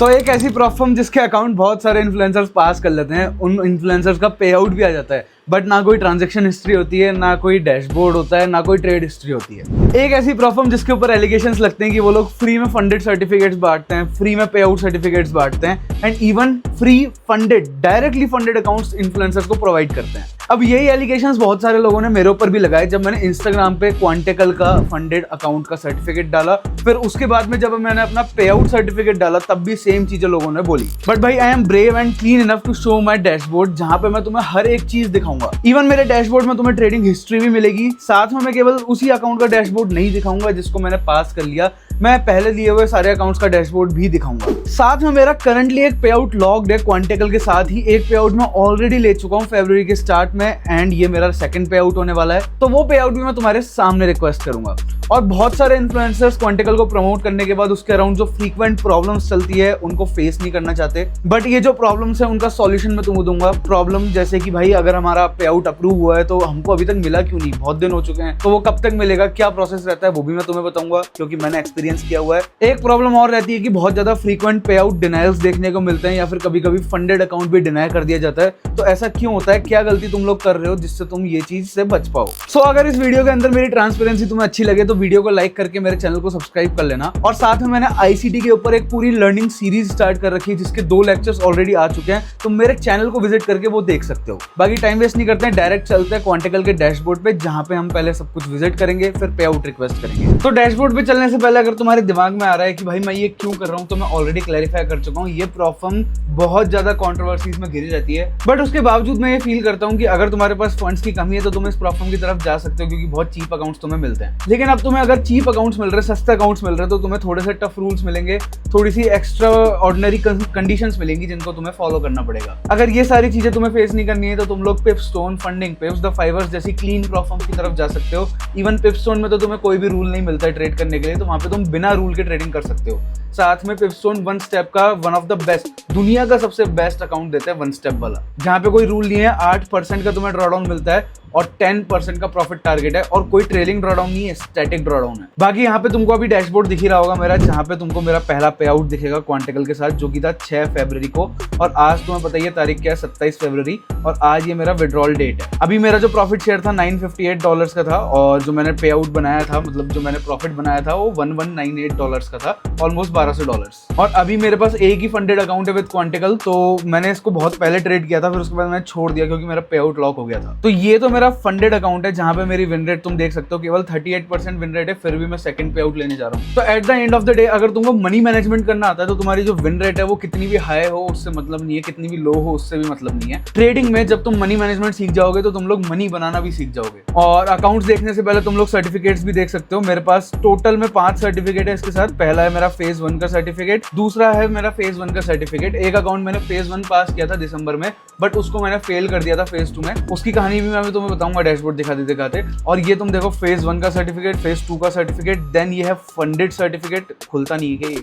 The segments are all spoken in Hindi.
तो एक ऐसी प्रॉप फर्म जिसके अकाउंट बहुत सारे इन्फ्लुएंसर्स पास कर लेते हैं, उन इन्फ्लुएंसर्स का पे आउट भी आ जाता है, बट ना कोई ट्रांजैक्शन हिस्ट्री होती है, ना कोई डैशबोर्ड होता है, ना कोई ट्रेड हिस्ट्री होती है। एक ऐसी प्रॉप फर्म जिसके ऊपर एलिगेशंस लगते हैं कि वो लोग फ्री में फंडेड सर्टिफिकेट्स बांटते हैं, फ्री में पे आउट सर्टिफिकेट्स बांटते हैं and even free funded directly funded accounts influencers को प्रोवाइड करते हैं। अब यही एलिगेशंस बहुत सारे लोगों ने मेरे ऊपर भी लगाए जब मैंने इंस्टाग्राम पे क्वांटिकल का फंडेड अकाउंट का सर्टिफिकेट डाला। फिर उसके बाद में जब मैंने अपना पे आउट सर्टिफिकेट डाला तब भी सेम चीजें लोगों ने बोली। बट भाई I am brave and clean enough to show my dashboard, जहां पे मैं तुम्हें हर एक चीज दिखाऊंगा। इवन मेरे डैशबोर्ड में तुम्हें ट्रेडिंग हिस्ट्री भी मिलेगी। साथ में मैं केवल उसी अकाउंट का डैशबोर्ड नहीं दिखाऊंगा जिसको मैंने पास कर लिया, मैं पहले लिए हुए सारे अकाउंट्स का डैशबोर्ड भी दिखाऊंगा। साथ में मेरा करंटली एक पे आउट लॉग्ड है क्वांटिकल के साथ ही। एक पे आउट मैं ऑलरेडी ले चुका हूं फरवरी के स्टार्ट में एंड ये मेरा सेकंड पे आउट होने वाला है, तो वो पे आउट भी मैं तुम्हारे सामने रिक्वेस्ट करूंगा। और बहुत सारे इन्फ्लुएंसर्स क्वांटिकल को प्रमोट करने के बाद उसके अराउंड जो फ्रीक्वेंट प्रॉब्लम्स चलती है उनको फेस नहीं करना चाहते, बट ये जो प्रॉब्लम्स है उनका सॉल्यूशन मैं तुमको दूंगा। प्रॉब्लम जैसे कि भाई अगर हमारा पे आउट अप्रूव हुआ है तो हमको अभी तक मिला क्यों नहीं, बहुत दिन हो चुके हैं, तो वो कब तक मिलेगा, क्या प्रोसेस रहता है, वो भी मैं तुम्हें बताऊंगा क्योंकि मैंने एक्सपीरियंस किया हुआ है। एक प्रॉब्लम और रहती है कि बहुत ज्यादा फ्रीक्वेंट पे आउट डिनायल्स देखने को मिलते हैं या फिर कभी कभी फंडेड अकाउंट भी डिनाई कर दिया जाता है। तो ऐसा क्यों होता है, क्या गलती तुम लोग कर रहे हो जिससे तुम ये चीज से बच पाओ। सो अगर इस वीडियो के अंदर मेरी ट्रांसपेरेंसी तुम्हें अच्छी लगे तो वीडियो को लाइक करके मेरे चैनल को सब्सक्राइब कर लेना। और साथ में मैंने आईसीटी के ऊपर एक पूरी लर्निंग सीरीज स्टार्ट कर रखी है जिसके 2 लेक्चर्स ऑलरेडी आ चुके हैं, तो मेरे चैनल को विजिट करके वो देख सकते हो। बाकी टाइम वेस्ट नहीं करते हैं, डायरेक्ट चलते हैं क्वांटिकल के डैशबोर्ड पे, जहां पे हम पहले सब कुछ विजिट करेंगे फिर पे आउट रिक्वेस्ट करेंगे। तो डैशबोर्ड पे चलने से पहले अगर तुम्हारे दिमाग में आ रहा है कि भाई मैं ये क्यों कर रहा हूँ, तो मैं ऑलरेडी क्लैरिफाई कर चुका हूँ। ये प्रॉप फर्म बहुत ज्यादा कंट्रोवर्सीज में घिरी रहती है, बट उसके बावजूद मैं ये फील करता हूँ कि अगर तुम्हारे पास फंड्स की कमी है तो तुम इस प्रॉप फर्म की तरफ जा सकते हो क्योंकि बहुत चीप अकाउंट्स तुम्हें मिलते हैं। लेकिन अब तुम्हें अगर चीप अकाउंट्स मिल रहे हैं, सस्ते अकाउंट्स मिल रहे हैं, तो तुम्हें थोड़े से टफ रूल्स मिलेंगे, थोड़ी सी एक्स्ट्रा ऑर्डिनरी कंडीशंस मिलेंगी जिनको तुम्हें फॉलो करना पड़ेगा। अगर ये सारी चीजें तुम्हें फेस नहीं करनी है तो तुम लोग पिपस्टोन फंडिंग, पिप्स द फाइवर्स जैसी क्लीन प्रॉप फर्म्स की तरफ जा सकते हो। इवन पिपस्टोन में तो तुम्हें कोई भी रूल नहीं मिलता है ट्रेड करने के लिए, तो वहां पे तुम बिना रूल के ट्रेडिंग कर सकते हो। साथ में पिपस्टोन वन स्टेप का वन ऑफ द बेस्ट, दुनिया का सबसे बेस्ट अकाउंट देता है वन स्टेप वाला, जहां पे कोई रूल नहीं है। 8% का तुम्हें ड्रॉडाउन मिलता है और 10% का प्रॉफिट टारगेट है और कोई ट्रेलिंग ड्रॉडाउन नहीं है, स्टैटिक ड्रॉडाउन है। बाकी यहाँ पे तुमको अभी डैशबोर्ड दिख ही रहा होगा मेरा, जहाँ पे तुमको मेरा पहला पे आउट दिखेगा क्वांटिकल के साथ, जो कि था 6 फरवरी को। और आज तुम्हें पता ही है तारीख क्या है, 27 फरवरी, और आज ये मेरा विड्रॉल डेट है। अभी मेरा जो प्रॉफिट शेयर था $958 का था और जो मैंने पे आउट बनाया था, मतलब जो मैंने प्रॉफिट बनाया था वो $1198 का था, ऑलमोस्ट $1200। और अभी मेरे पास एक ही फंडेड अकाउंट है विद क्वांटिकल, तो मैंने इसको बहुत पहले ट्रेड किया था, फिर उसके बाद मैंने छोड़ दिया क्योंकि मेरा पे आउट लॉक हो गया था। तो ये तो मेरा फंडेड अकाउंट है जहां पे मेरी विन रेट तुम देख सकते हो केवल 38% विन रेट है, फिर भी मैं सेकंड पे आउट लेने जा रहा हूं। तो at the end of the day अगर तुमको मनी मैनेजमेंट करना आता है तो तुम्हारी जो विन रेट है वो कितनी भी हाई हो उससे मतलब नहीं है, कितनी भी लो हो उससे भी मतलब नहीं है। ट्रेडिंग में जब तुम मनी मैनेजमेंट सीख जाओगे तो तुम लोग मनी बनाना भी सीख जाओगे। और अकाउंट्स देखने से पहले तुम लोग सर्टिफिकेट्स भी देख सकते हो। मेरे पास टोटल में 5 सर्टिफिकेट है इसके साथ। पहला है मेरा फेज 1 का सर्टिफिकेट, दूसरा है मेरा फेज 1 का सर्टिफिकेट। एक अकाउंट मैंने फेज 1 पास किया था दिसंबर में, बट उसको मैंने फेल कर दिया था फेज 2 में। उसकी कहानी भी मैं तुम्हें बताऊंगा डैशबोर्ड दिखाते। और ये तुम देखो फेज 1 का सर्टिफिकेट, फेज 2 का सर्टिफिकेट, देन ये है फंडेड सर्टिफिकेट, खुलता नहीं है,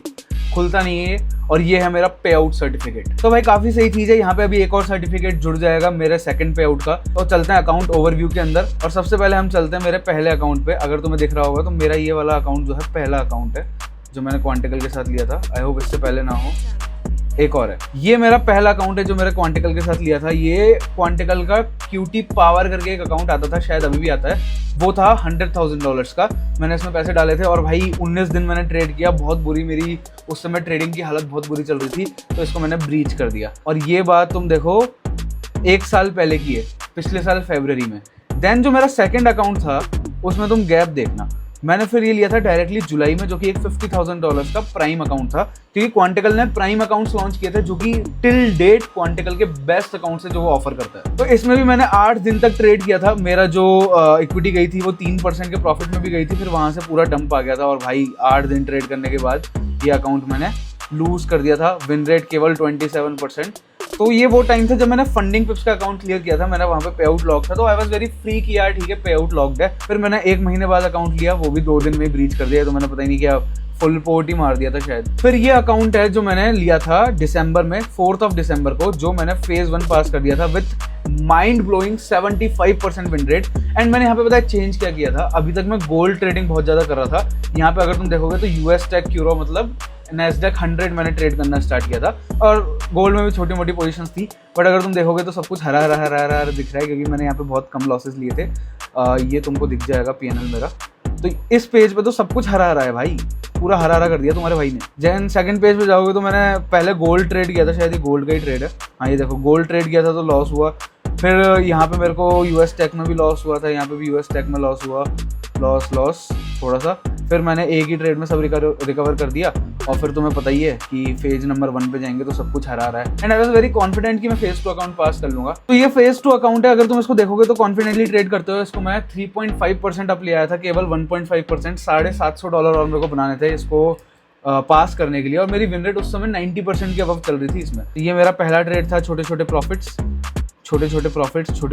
खुलता नहीं है, और ये है मेरा पे आउट सर्टिफिकेट। तो भाई काफी सही चीज है। यहाँ पे अभी एक और सर्टिफिकेट जुड़ जाएगा मेरे सेकंड पे आउट का। तो चलते हैं अकाउंट ओवरव्यू के अंदर, और सबसे पहले हम चलते हैं मेरे पहले अकाउंट पे। अगर तुम्हें दिख रहा होगा तो मेरा ये वाला अकाउंट जो है पहला अकाउंट है जो मैंने क्वांटिकल के साथ लिया था। आई होप इससे पहले ना हो, एक और है। ये मेरा पहला अकाउंट है जो मेरे क्वांटिकल के साथ लिया था। ये क्वांटिकल का क्यूटी पावर करके एक अकाउंट आता था, शायद अभी भी आता है, वो था $100,000 का। मैंने इसमें पैसे डाले थे और भाई 19 दिन मैंने ट्रेड किया। बहुत बुरी मेरी उस समय ट्रेडिंग की हालत बहुत बुरी चल रही थी, तो इसको मैंने ब्रीच कर दिया। और ये बात तुम देखो 1 साल पहले की है, पिछले साल फरवरी में। देन जो मेरा सेकेंड अकाउंट था उसमें तुम गैप देखना, मैंने फिर ये लिया था डायरेक्टली जुलाई में, जो कि एक $50,000 का प्राइम अकाउंट था, क्योंकि क्वांटिकल ने प्राइम अकाउंट्स लॉन्च किए थे जो कि टिल डेट क्वांटिकल के बेस्ट अकाउंट्स है जो वो ऑफर करता है। तो इसमें भी मैंने 8 दिन तक ट्रेड किया था। मेरा जो इक्विटी गई थी वो 3% के प्रॉफिट में भी गई थी, फिर वहां से पूरा डंप आ गया था। और भाई 8 दिन ट्रेड करने के बाद ये अकाउंट मैंने लूज कर दिया था, विन रेट केवल 27%। तो ये वो टाइम था जब मैंने फंडिंग पिप्स का अकाउंट क्लियर किया था, मेरा वहाँ पे पे आउट लॉक था, तो आई वाज वेरी फ्री कि यार ठीक है पे आउट लॉक्ड है। फिर मैंने 1 महीने बाद अकाउंट लिया, वो भी 2 दिन में ब्रीच कर दिया, तो मैंने पता ही नहीं क्या फुल पोर्ट ही मार दिया था शायद। फिर ये अकाउंट है जो मैंने लिया था दिसंबर में, 4 दिसंबर को, जो मैंने फेज 1 पास कर दिया था with mind blowing 75% win rate. And मैंने यहाँ पे पता है चेंज क्या किया था, अभी तक मैं गोल्ड ट्रेडिंग बहुत ज्यादा कर रहा था। यहाँ पे अगर तुम देखोगे तो यूएस टेक क्यूरो मतलब नैस्डैक 100 मैंने ट्रेड करना स्टार्ट किया था, और गोल्ड में भी छोटी मोटी पोजीशंस थी, बट अगर तुम देखोगे तो सब कुछ हरा हरा हरा हरा दिख रहा है, क्योंकि मैंने यहाँ पे बहुत कम लॉसेस लिए थे। ये तुमको दिख जाएगा पीएनएल मेरा, तो इस पेज पे तो सब कुछ हरा हरा है भाई, पूरा हरा हरा कर दिया तुम्हारे भाई ने। जैन सेकंड पेज पे जाओगे तो मैंने पहले गोल्ड ट्रेड किया था, शायद ये गोल्ड का ही ट्रेड है। हाँ ये देखो, गोल्ड ट्रेड किया था तो लॉस हुआ। फिर यहाँ पे मेरे को यूएस टेक में भी लॉस हुआ था, यहाँ पे भी यूएस टेक में लॉस हुआ, लॉस थोड़ा सा। फिर मैंने एक ही ट्रेड में सब रिकवर कर दिया, और फिर तुम्हें पता ही है कि फेज नंबर 1 पे जाएंगे तो सब कुछ हरा रहा है। And I was very confident कि मैं फेज 2 अकाउंट पास कर लूंगा। तो ये फेज 2 अकाउंट है, अगर तुम इसको देखोगे तो कॉन्फिडेंटली ट्रेड करते हो। इसको मैं 3.5% अप ले आया था, केवल 1.5%, $750 और मेरे को बनाने थे इसको पास करने के लिए, और मेरी विन रेट उस समय 90% के अबव चल रही थी इसमें। तो ये मेरा पहला ट्रेड था, छोटे छोटे प्रॉफिट्स, छोटे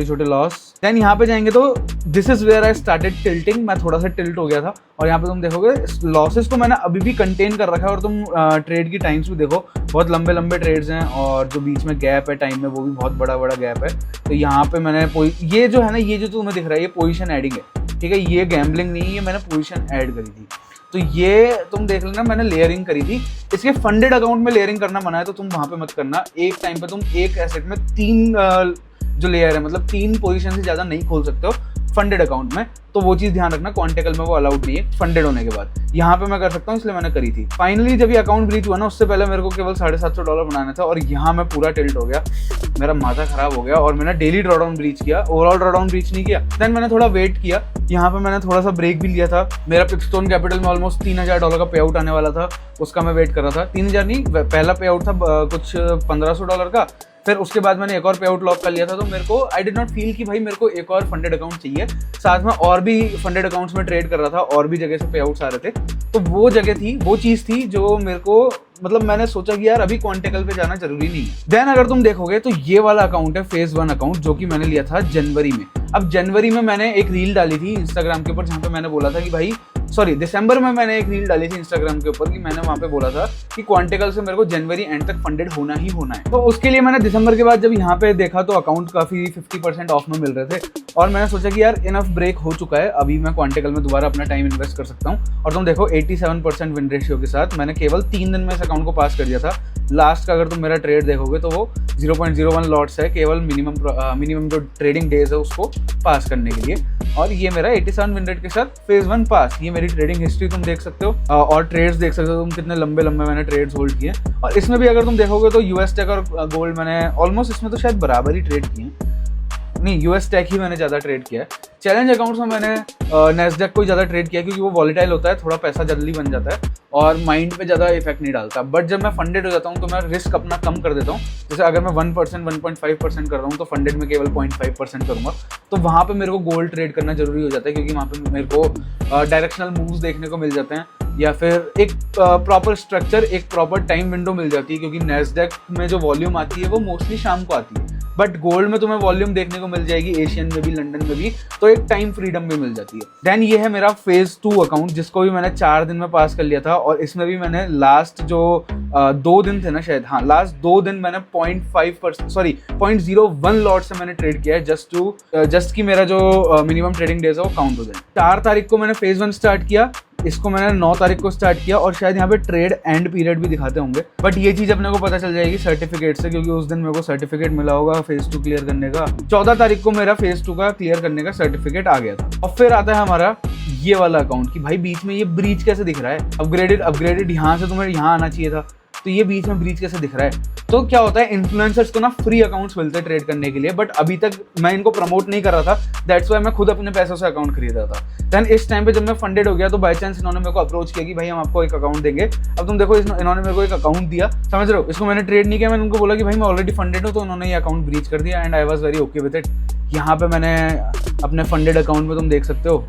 छोटे लॉस। देन यहाँ पे जाएंगे तो this is where I started tilting, मैं थोड़ा सा टिल्ट हो गया था, और यहाँ पे तुम देखोगे लॉसेस को मैंने अभी भी कंटेन कर रखा है। और तुम ट्रेड की टाइम्स भी देखो, बहुत लंबे लंबे ट्रेड्स हैं, और जो बीच में गैप है टाइम में वो भी बहुत बड़ा बड़ा गैप है। तो यहाँ पे मैंने ये जो है ना, ये जो तुम्हें दिख रहा है, ये पोजीशन एडिंग है, ठीक है, ये गैम्बलिंग नहीं है, मैंने पोजीशन ऐड करी थी। तो ये तुम देख लेना, मैंने लेयरिंग करी थी। इसके फंडेड अकाउंट में लेयरिंग करना मना है, तो तुम वहां पे मत करना। एक टाइम पे तुम एक एसेट में 3 जो लेयर है, मतलब 3 पोजीशन से ज्यादा नहीं खोल सकते हो फंडेड अकाउंट में। तो वो चीज ध्यान रखना, क्वांटिकल में वो अलाउड नहीं है फंडेड होने के बाद। यहाँ पे मैं कर सकता हूँ, इसलिए मैंने करी थी। फाइनली जब ये अकाउंट ब्रीच हुआ ना, उससे पहले मेरे को केवल $750 बनाना था, और यहाँ मैं पूरा टिल्ट हो गया, मेरा माथा खराब हो गया, और मैंने डेली ड्रॉडाउन ब्रीच किया, ओवरऑल ड्रॉडाउन ब्रीच नहीं किया। देन मैंने थोड़ा वेट किया, यहाँ पे मैंने थोड़ा सा ब्रेक भी लिया था। मेरा पिपस्टोन कैपिटल में ऑलमोस्ट $3000 का पे आउट आने वाला था, उसका मैं वेट कर रहा था। 3000 नहीं, पहला पे आउट था कुछ $1500 का। फिर उसके बाद मैंने एक और पे आउट लॉक कर लिया था। तो मेरे को आई डिड नॉट फील कि भाई मेरे को एक और फंडेड अकाउंट चाहिए। साथ में और भी फंडेड अकाउंट्स में ट्रेड कर रहा था, और भी जगह से पे आउट्स आ रहे थे। तो वो जगह थी, वो चीज़ थी जो मेरे को, मतलब मैंने सोचा कि यार अभी क्वांटिकल पे जाना जरूरी नहीं है। देन अगर तुम देखोगे तो ये वाला अकाउंट है फेज 1 अकाउंट, जो कि मैंने लिया था जनवरी में। अब जनवरी में मैंने एक रील डाली थी इंस्टाग्राम के ऊपर, जहाँ पे मैंने बोला था कि भाई, सॉरी दिसंबर में मैंने एक रील डाली थी इंस्टाग्राम के ऊपर कि मैंने वहाँ पे बोला था कि क्वांटिकल से मेरे को जनवरी एंड तक फंडेड होना ही होना है। तो उसके लिए मैंने दिसंबर के बाद जब यहाँ पे देखा तो अकाउंट काफी 50% ऑफ में मिल रहे थे, और मैंने सोचा कि यार इनफ ब्रेक हो चुका है, अभी मैं क्वांटिकल में दोबारा अपना टाइम इन्वेस्ट कर सकता हूँ। और तुम देखो 87% विन रेशियो के साथ मैंने केवल 3 दिन में इस अकाउंट को पास कर दिया था। लास्ट का अगर तुम मेरा ट्रेड देखोगे तो वो 0.01 लॉट्स है, केवल मिनिमम जो ट्रेडिंग डेज है उसको पास करने के लिए। और ये मेरा 87 विन रेट के साथ फेज 1 पास। ये मेरी ट्रेडिंग हिस्ट्री तुम देख सकते हो, और ट्रेड्स देख सकते हो तुम कितने लंबे लंबे मैंने ट्रेड्स होल्ड किए। और इसमें भी अगर तुम देखोगे तो यूएस टेक और गोल्ड मैंने ऑलमोस्ट इसमें तो शायद बराबर ही ट्रेड किए, नहीं यूएस टेक ही मैंने ज़्यादा ट्रेड किया है। चैलेंज अकाउंट्स में मैंने नैस्डैक को ज़्यादा ट्रेड किया, क्योंकि वो वॉलेटाइल होता है, थोड़ा पैसा जल्दी बन जाता है और माइंड पे ज़्यादा इफेक्ट नहीं डालता। बट जब मैं फंडेड हो जाता हूँ तो मैं रिस्क अपना कम कर देता हूँ। जैसे अगर मैं 1%, 1.5% कर रहा हूँ तो फंडेड में केवल 0.5% करूँगा। तो वहाँ पे मेरे को गोल्ड ट्रेड करना जरूरी हो जाता है, क्योंकि वहाँ पे मेरे को डायरेक्शनल मूव्स देखने को मिल जाते हैं, या फिर एक प्रॉपर स्ट्रक्चर, एक प्रॉपर टाइम विंडो मिल जाती है। क्योंकि नैस्डैक में जो वॉल्यूम आती है वो मोस्टली शाम को आती है, बट गोल्ड में तुम्हें वॉल्यूम देखने को मिल जाएगी एशियन में भी, लंदन में भी, तो एक टाइम फ्रीडम भी मिल जाती है। देन ये है मेरा फेज 2 अकाउंट, जिसको भी मैंने 4 दिन में पास कर लिया था। और इसमें भी मैंने लास्ट जो 2 दिन थे ना शायद, हाँ लास्ट 2 दिन मैंने 0.01 लॉट से मैंने ट्रेड किया है, जस्ट कि मेरा जो मिनिमम ट्रेडिंग डेज है वो काउंट हो जाए। 4 तारीख को मैंने फेज 1 स्टार्ट किया, इसको मैंने 9 तारीख को स्टार्ट किया, और शायद यहाँ पे ट्रेड एंड पीरियड भी दिखाते होंगे, बट ये चीज अपने को पता चल जाएगी सर्टिफिकेट से, क्योंकि उस दिन मेरे को सर्टिफिकेट मिला होगा फेज 2 क्लियर करने का। 14 तारीख को मेरा फेज 2 का क्लियर करने का सर्टिफिकेट आ गया था। और फिर आता है हमारा ये वाला अकाउंट कि भाई बीच में ये ब्रीच कैसे दिख रहा है, अपग्रेडेड यहाँ से तुम्हें यहाँ आना चाहिए था, तो ये बीच में ब्रीच कैसे दिख रहा है। तो क्या होता है, इन्फ्लुएंसर्स को ना फ्री अकाउंट्स मिलते हैं ट्रेड करने के लिए, बट अभी तक मैं इनको प्रमोट नहीं कर रहा था, दैट्स वाई मैं खुद अपने पैसों से अकाउंट खरीद रहा था। देन इस टाइम पे जब मैं फंडेड हो गया तो बाय चांस इन्होंने मेरे को अप्रोच किया कि भाई हम आपको एक अकाउंट देंगे। अब तुम देखो इन्होंने मेरे को एक अकाउंट दिया, समझ रहे हो, इसको मैंने ट्रेड नहीं किया, मैंने उनको बोला कि भाई मैं ऑलरेडी फंडेड हूँ, तो उन्होंने ये अकाउंट ब्रीच कर दिया, and I was very okay with it. यहाँ पे मैंने अपने फंडेड अकाउंट में तुम देख सकते हो,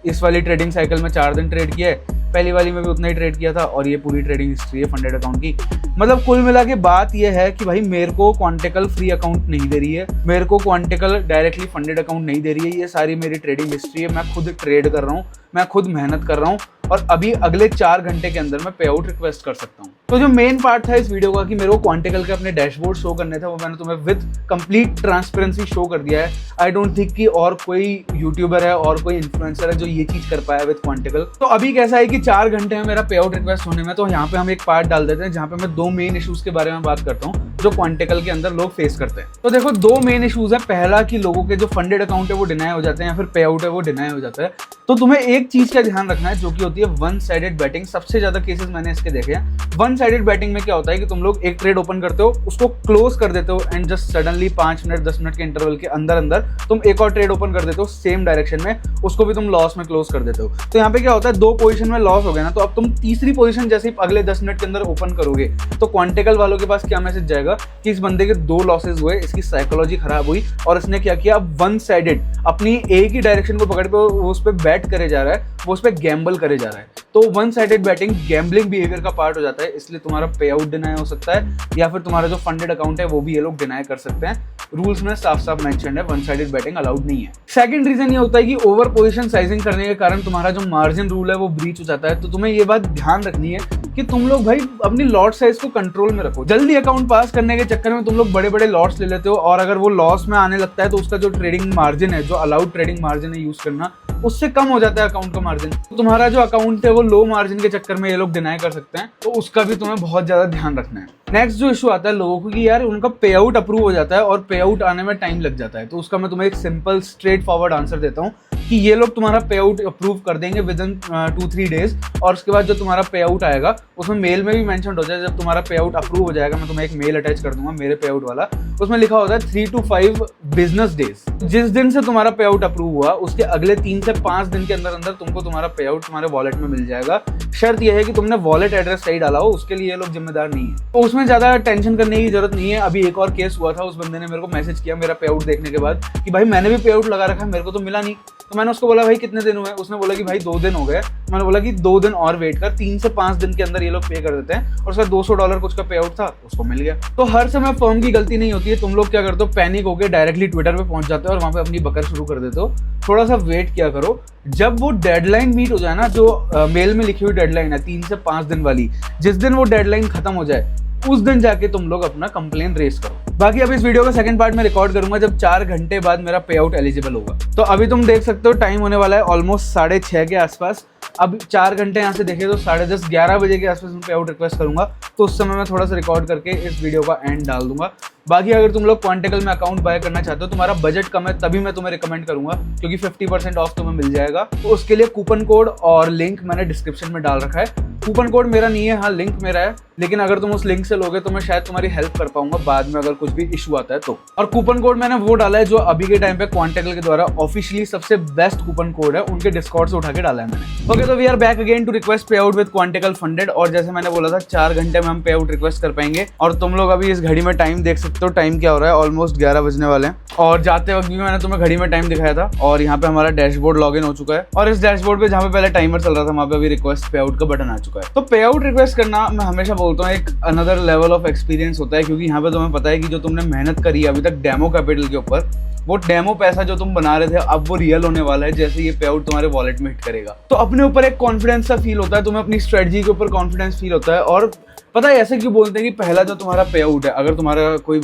इस वाली ट्रेडिंग साइकिल में 4 दिन ट्रेड किया है, पहली वाली में भी उतना ही ट्रेड किया था, और ये पूरी ट्रेडिंग हिस्ट्री है फंडेड अकाउंट की। मतलब कुल मिला के बात ये है कि भाई मेरे को क्वांटिकल फ्री अकाउंट नहीं दे रही है, मेरे को क्वांटिकल डायरेक्टली फंडेड अकाउंट नहीं दे रही है, ये सारी मेरी ट्रेडिंग हिस्ट्री है। मैं खुद ट्रेड कर रहा हूँ, मैं खुद मेहनत कर रहा हूँ, और अभी अगले 4 घंटे के अंदर मैं पे आउट रिक्वेस्ट कर सकता हूँ। तो जो मेन पार्ट था इस वीडियो का कि मेरे को क्वांटिकल के अपने डैशबोर्ड शो करने थे, वो मैंने तुम्हें विद कंप्लीट ट्रांसपेरेंसी शो कर दिया है। आई डोंट थिंक कि और कोई यूट्यूबर है और कोई इन्फ्लुएंसर है जो ये चीज कर पाया विद क्वांटिकल। तो अभी कैसा है कि 4 घंटे में मेरा पे आउट रिक्वेस्ट होने में, तो यहाँ पे हम एक पार्ट डाल देते हैं जहाँ पे मैं 2 मेन इशूज के बारे में बात करता हूँ जो क्वांटिकल के अंदर लोग फेस करते हैं। तो देखो 2 मेन इशूज है। पहला कि लोगों के जो फंडेड अकाउंट है वो डिनाई हो जाते हैं या फिर पे आउट है वो डिनाई हो जाता है। तो तुम्हें एक चीज का ध्यान रखना है जो कि होती है वन साइडेड बैटिंग। सबसे ज्यादा केसेस मैंने इसके देखे हैं। वन साइडेड बैटिंग में क्या होता है कि तुम लोग एक ट्रेड ओपन करते हो, उसको क्लोज कर देते हो and just suddenly 5 minute 10 minute के इंटरवल के अंदर अंदर तुम एक और ट्रेड ओपन कर देते हो सेम डायरेक्शन में, उसको भी तुम लॉस में क्लोज कर देते हो। तो यहाँ पे क्या होता है 2 पोजीशन में लॉस हो गया ना, तो अब तुम तीसरी पोजीशन जैसे ही अगले 10 मिनट के अंदर ओपन करोगे तो क्वांटिकल वालों के पास क्या मैसेज जाएगा कि इस बंदे के 2 लॉसेस हुए, इसकी साइकोलॉजी खराब हुई और इसने क्या किया, अब वन साइडेड अपनी एक ही डायरेक्शन को पकड़ के वो उस पर बैट करे जा रहा है, वो उस पर गैम्बल करे जा रहा है। तो one sided batting gambling behaviour का पार्ट हो जाता है, इसलिए तुम्हारा पे आउट डिनाई हो सकता है या फिर तुम्हारा जो फंडेड अकाउंट है वो भी ये लोग डिनाई कर सकते हैं। रूल्स में साफ साफ मेंशन है वन साइडेड बैटिंग अलाउड नहीं है। सेकंड रीजन ये होता है कि ओवर पोजीशन साइजिंग करने के कारण तुम्हारा जो मार्जिन रूल है वो ब्रीच हो जाता है। तो तुम्हें ये बात ध्यान रखनी है कि तुम लोग भाई अपनी लॉट साइज को कंट्रोल में रखो। जल्दी अकाउंट पास करने के चक्कर में तुम लोग बड़े बड़े लॉट्स ले लेते हो और अगर वो लॉस में आने लगता है तो उसका जो ट्रेडिंग मार्जिन है, जो अलाउड ट्रेडिंग मार्जिन है यूज करना, उससे कम हो जाता है अकाउंट का मार्जिन। तो तुम्हारा जो अकाउंट है वो लो मार्जिन के चक्कर में ये लोग डिनाई कर सकते हैं, तो उसका भी तुम्हें बहुत ज्यादा ध्यान रखना है। नेक्स्ट जो इशू आता है लोगों को कि यार उनका पे आउट अप्रूव हो जाता है और पे आउट आने में टाइम लग जाता है। तो उसका मैं तुम्हें एक सिंपल स्ट्रेट फॉरवर्ड आंसर देता हूँ कि ये लोग तुम्हारा पे आउट अप्रूव कर देंगे विद इन 2-3 डेज और उसके बाद जो तुम्हारा पे आउट आएगा उसमें मेल में भी मेंशन हो जाए जब तुम्हारा पे आउट अप्रूव हो जाएगा। मैं तुम्हें एक मेल अटैच कर दूंगा मेरे पे आउट वाला, उसमें लिखा होता है 3 to 5 बिजनेस डेज। जिस दिन से तुम्हारा पे आउट अप्रूव हुआ उसके अगले 3 से 5 दिन के अंदर अंदर तुमको तुम्हारा पे आउट तुम्हारे वॉलेट में मिल जाएगा। शर्त यह है कि तुमने वॉलेट एड्रेस सही डाला हो, उसके लिए ये लोग जिम्मेदार नहीं है। तो उसमें ज्यादा टेंशन करने की जरूरत नहीं है। अभी एक और केस हुआ था, उस बंदे ने मेरे को मैसेज किया मेरा पे आउट देखने के बाद कि भाई मैंने भी पे आउट लगा रखा है, मेरे को तो मिला नहीं। तो मैंने उसको बोला भाई कितने दिन हुए? उसने बोला कि भाई 2 दिन हो गए। मैंने बोला कि 2 दिन और वेट कर, 3 से 5 दिन के अंदर ये लोग पे कर देते हैं और उसका $200 कुछ का पे आउट था, उसको मिल गया। तो हर समय फर्म की गलती नहीं होती है। तुम लोग क्या करते हो, पैनिक होकर डायरेक्टली ट्विटर पे पहुंच जाते हो और वहां पे अपनी बकर शुरू कर देते हो। थोड़ा सा वेट किया करो, जब वो डेडलाइन मीट हो जाए ना, जो मेल में लिखी हुई डेडलाइन है 3 से 5 दिन वाली, जिस दिन वो डेडलाइन खत्म हो जाए उस दिन जाके तुम लोग अपना कंप्लेन रेज करो। बाकी अब इस वीडियो का सेकंड पार्ट में रिकॉर्ड करूंगा जब 4 घंटे बाद मेरा पे आउट एलिजिबल होगा। तो अभी तुम देख सकते हो टाइम होने वाला है ऑलमोस्ट 6:30 के आसपास। अब 4 घंटे यहाँ से देखे तो 10:30 11 बजे के आसपास मैं पे आउट रिक्वेस्ट करूंगा, तो उस समय मैं थोड़ा सा रिकॉर्ड करके इस वीडियो का एंड डाल दूंगा। बाकी अगर तुम लोग क्वांटिकल में अकाउंट बाय करना चाहते हो, तुम्हारा बजट कम है, तभी मैं तुम्हें रिकमेंड करूंगा क्योंकि 50% ऑफ तुम्हें मिल जाएगा। तो उसके लिए कूपन कोड और लिंक मैंने डिस्क्रिप्शन में डाल रखा है। कूपन कोड मेरा नहीं है, हाँ लिंक मेरा है, लेकिन अगर तुम उस लिंक से लोगे तो मैं शायद तुम्हारी हेल्प कर पाऊंगा बाद में अगर कुछ भी इशू आता है तो। और कूपन कोड मैंने वो डाला है जो अभी के टाइम पे क्वांटिकल के द्वारा ऑफिशियली सबसे बेस्ट कूपन कोड है, उनके डिस्कॉर्ड से उठा के डाला है मैंने। ओके, तो we are back again to request pay out with quantical funded. और जैसे मैंने बोला था 4 घंटे में हम पे आउट रिक्वेस्ट कर पाएंगे। और तुम लोग अभी इस घड़ी में टाइम देख सकते हो, टाइम क्या हो रहा है, ऑलमोस्ट 11 बजने वाले हैं। और जाते वक्त भी मैंने तुम्हें घड़ी में टाइम दिखाया था और यहाँ पे हमारा डैशबोर्ड लॉगिन हो चुका है और इस डैशबोर्ड पे जहाँ पे पहले टाइमर चल रहा था वहाँ पे अभी रिक्वेस्ट पे आउट का बटन आ चुका है। तो पे आउट रिक्वेस्ट करना मैं हमेशा बोलता हूँ एक अनदर लेवल ऑफ एक्सपीरियंस होता है, क्योंकि यहाँ पे तुम्हें पता है कि जो तुमने मेहनत करी है अभी तक डेमो कैपिटल के ऊपर, वो डेमो पैसा जो तुम बना रहे थे अब वो रियल होने वाला है जैसे ये पे आउट तुम्हारे वॉलेट में हिट करेगा। तो अपने ऊपर एक कॉन्फिडेंस सा फील होता है, तुम्हें अपनी स्ट्रेटजी के ऊपर कॉन्फिडेंस फील होता है। और पता है ऐसे क्यों बोलते हैं कि पहला जो तुम्हारा पे आउट है, अगर तुम्हारा कोई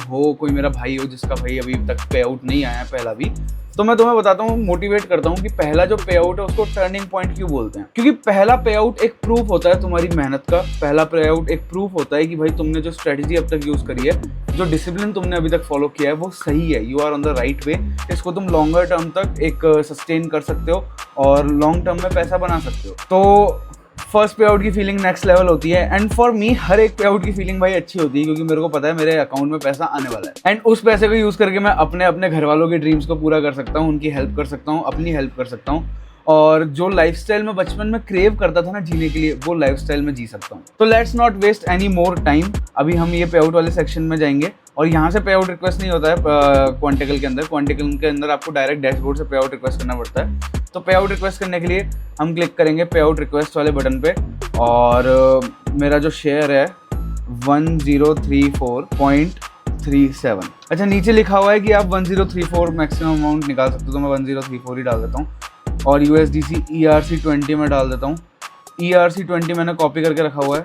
मेरा भाई हो जिसका भाई अभी तक पे आउट नहीं आया पहला भी, तो मैं तुम्हें बताता हूँ, मोटिवेट करता हूँ कि पहला जो पे आउट है उसको टर्निंग पॉइंट क्यों बोलते हैं। क्योंकि पहला पे आउट एक प्रूफ होता है तुम्हारी मेहनत का। पहला पे आउट एक प्रूफ होता है कि भाई तुमने जो स्ट्रेटजी अब तक यूज करी है, जो डिसिप्लिन तुमने अभी तक फॉलो किया है वो सही है, you are on the right way. इसको तुम लॉन्गर टर्म तक एक सस्टेन कर सकते हो और लॉन्ग टर्म में पैसा बना सकते हो। तो फर्स्ट पे आउट की फीलिंग नेक्स्ट लेवल होती है। एंड फॉर मी हर एक पे आउट की फीलिंग भाई अच्छी होती है, क्योंकि मेरे को पता है मेरे अकाउंट में पैसा आने वाला है एंड उस पैसे को यूज करके मैं अपने घर वालों के ड्रीम्स को पूरा कर सकता हूँ, उनकी हेल्प कर सकता हूँ, अपनी हेल्प कर सकता हूँ और जो लाइफस्टाइल में बचपन में क्रेव करता था ना जीने के लिए, वो लाइफस्टाइल में जी सकता हूँ। तो let's not waste any more time. अभी हम ये पे आउट वाले सेक्शन में जाएंगे और यहाँ से पे आउट रिक्वेस्ट नहीं होता है क्वांटिकल के अंदर। क्वांटिकल के अंदर आपको डायरेक्ट डैशबोर्ड से पे आउट रिक्वेस्ट करना पड़ता है। तो पे आउट रिक्वेस्ट करने के लिए हम क्लिक करेंगे पे आउट रिक्वेस्ट वाले बटन पे और मेरा जो शेयर है 1034.37। अच्छा, नीचे लिखा हुआ है कि आप 1034 मैक्सिमम अमाउंट निकाल सकते हो, तो मैं 1034 ही डाल देता हूँ और USDC ERC20 में डाल देता हूँ। ERC20 मैंने कॉपी करके रखा हुआ है।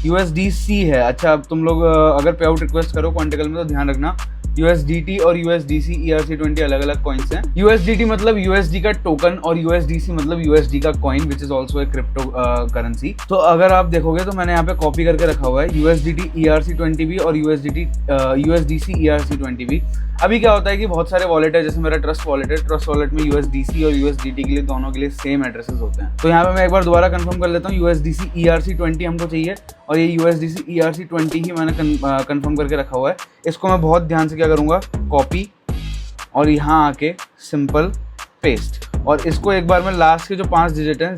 USDC है। अच्छा, अब तुम लोग अगर पे आउट रिक्वेस्ट करो क्वांटिकल में तो ध्यान रखना USDT और USDC ERC20 अलग अलग कॉइन्स हैं। USDT मतलब USD का टोकन और USDC मतलब USD का coin which is also a crypto currency. तो अगर आप देखोगे तो मैंने यहाँ पे कॉपी करके रखा हुआ है USDT ERC20 भी और USDC ERC20 भी। अभी क्या होता है कि बहुत सारे वॉलेट है, जैसे मेरा ट्रस्ट वॉलेट है, ट्रस्ट वॉलेट में USDC और USDT के लिए दोनों के लिए सेम एड्रेसेस होते हैं। तो यहाँ पे मैं एक बार दोबारा कंफर्म कर लेता हूँ, USDC ERC20 हमको चाहिए और ये USDC ERC20 ही मैंने कंफर्म करके रखा हुआ है। इसको मैं बहुत ध्यान से क्या करूँगा, कॉपी और यहाँ आके सिंपल पेस्ट, और इसको एक बार मैं लास्ट के जो 5 डिजिट हैं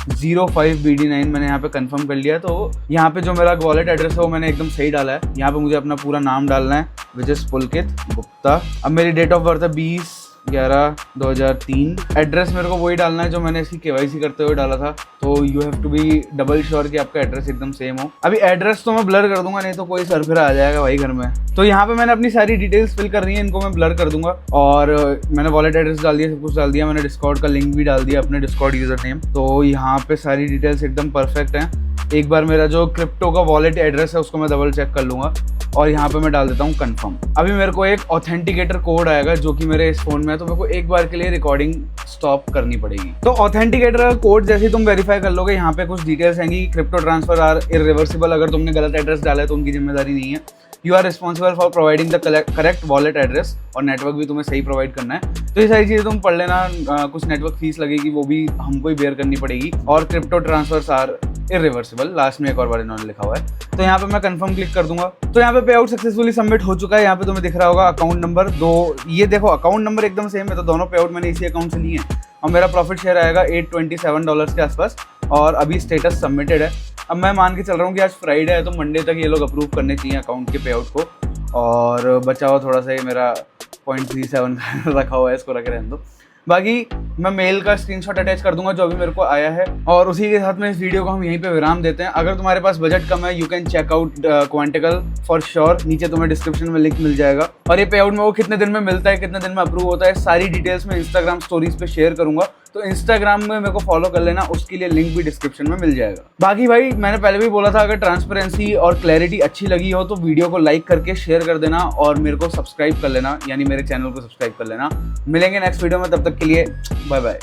05BD9 मैंने यहाँ पे कंफर्म कर लिया। तो यहाँ पे जो मेरा वॉलेट एड्रेस है वो मैंने एकदम सही डाला है। यहाँ पे मुझे अपना पूरा नाम डालना है, विच इज पुलकित गुप्ता। अब मेरी डेट ऑफ बर्थ है 20/11/2003। एड्रेस मेरे को वही डालना है जो मैंने इसकी KYC करते हुए डाला था। तो you have to be double sure कि आपका एड्रेस एकदम सेम हो। अभी एड्रेस तो मैं ब्लर कर दूंगा, नहीं तो कोई सरफिरा आ जाएगा भाई घर में। तो यहाँ पे मैंने अपनी सारी डिटेल्स फिल करनी है, इनको मैं ब्लर कर दूंगा। और मैंने वॉलेट एड्रेस डाल दिया, सब कुछ डाल दिया, मैंने डिस्कॉर्ड का लिंक भी डाल दिया, अपने डिस्कॉर्ड यूजर नेम। तो यहाँ पे सारी डिटेल्स एकदम परफेक्ट हैं। एक बार मेरा जो क्रिप्टो का वॉलेट एड्रेस है उसको मैं डबल चेक कर लूंगा और यहाँ पे मैं डाल देता हूँ कंफर्म। अभी मेरे को एक ऑथेंटिकेटर कोड आएगा जो कि मेरे इस फोन में है, तो मेरे को एक बार के लिए रिकॉर्डिंग स्टॉप करनी पड़ेगी। तो ऑथेंटिकेटर का कोड जैसे तुम वेरीफाई कर लोगे, यहाँ पे कुछ डिटेल्स आएंगी। क्रिप्टो ट्रांसफर आर इरिवर्सिबल, अगर तुमने गलत एड्रेस डाला है तो उनकी जिम्मेदारी नहीं है। You are responsible for providing the correct wallet address, और नेटवर्क भी तुम्हें सही प्रोवाइड करना है। तो ये सारी चीज़ें तुम पढ़ लेना। कुछ नेटवर्क फीस लगेगी वो भी हमको ही बेयर करनी पड़ेगी। और crypto transfers are irreversible, last में एक और बार इन्होंने लिखा हुआ है। तो यहाँ पे मैं कंफर्म क्लिक कर दूंगा। तो यहाँ पे पे आउट सक्सेसफुली सबमिट हो चुका है। यहाँ पे तुम्हें दिख रहा होगा अकाउंट नंबर 2, ये देखो अकाउंट नंबर एकदम सेम है। तो दोनों पे आउट मैंने इसी अकाउंट से लिए हैं और मेरा प्रॉफिट शेयर आएगा $827 के आसपास, और अभी स्टेटस सबमिटेड है। अब मैं मान के चल रहा हूँ कि आज फ्राइडे है, तो मंडे तक ये लोग अप्रूव करने चाहिए अकाउंट के पे आउट को। और बचा हुआ थोड़ा सा ये मेरा 0.37 रखा हुआ है, इसको रखे रहने दो। बाकी मैं मेल का स्क्रीनशॉट अटैच कर दूंगा जो अभी मेरे को आया है, और उसी के साथ में इस वीडियो को हम यहीं पे विराम देते हैं। अगर तुम्हारे पास बजट कम है, you can check out Quantical for sure. नीचे तुम्हें डिस्क्रिप्शन में लिंक मिल जाएगा। और ये पे आउट में वो कितने दिन में मिलता है, कितने दिन में अप्रूव होता है, सारी डिटेल्स मैं इंस्टाग्राम स्टोरीज पे शेयर करूंगा। तो इंस्टाग्राम में मेरे को फॉलो कर लेना, उसके लिए लिंक भी डिस्क्रिप्शन में मिल जाएगा। बाकी भाई मैंने पहले भी बोला था, अगर ट्रांसपेरेंसी और क्लैरिटी अच्छी लगी हो तो वीडियो को लाइक करके शेयर कर देना और मेरे को सब्सक्राइब कर लेना, यानी मेरे चैनल को सब्सक्राइब कर लेना। मिलेंगे नेक्स्ट वीडियो में, तब तक के लिए बाय बाय।